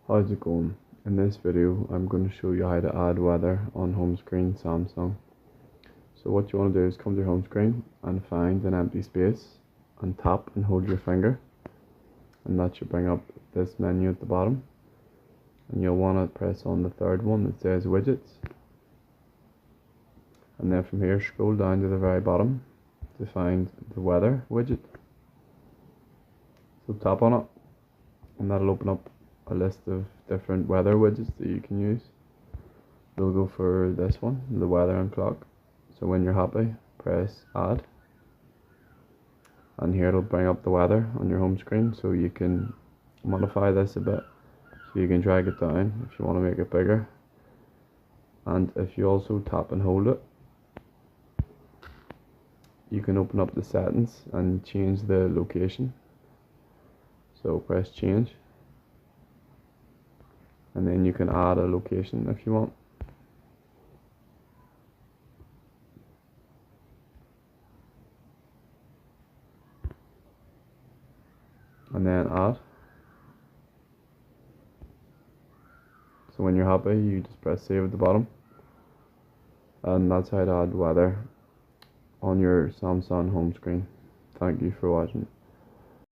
How's it going? In this video I'm going to show you how to add weather on home screen Samsung. So what you want to do is come to your home screen and find an empty space and tap and hold your finger, and that should bring up this menu at the bottom, and you'll want to press on the third one that says widgets, and then from here scroll down to the very bottom to find the weather widget. So tap on it and that'll open up a list of different weather widgets that you can use. We'll go for this one, the weather and clock. So when you're happy, press add, and here it'll bring up the weather on your home screen, so you can modify this a bit. So you can drag it down if you want to make it bigger, and if you also tap and hold it, you can open up the settings and change the location. So press change, and then you can add a location if you want. And then add. So when you're happy, you just press save at the bottom. And that's how to add weather on your Samsung home screen. Thank you for watching.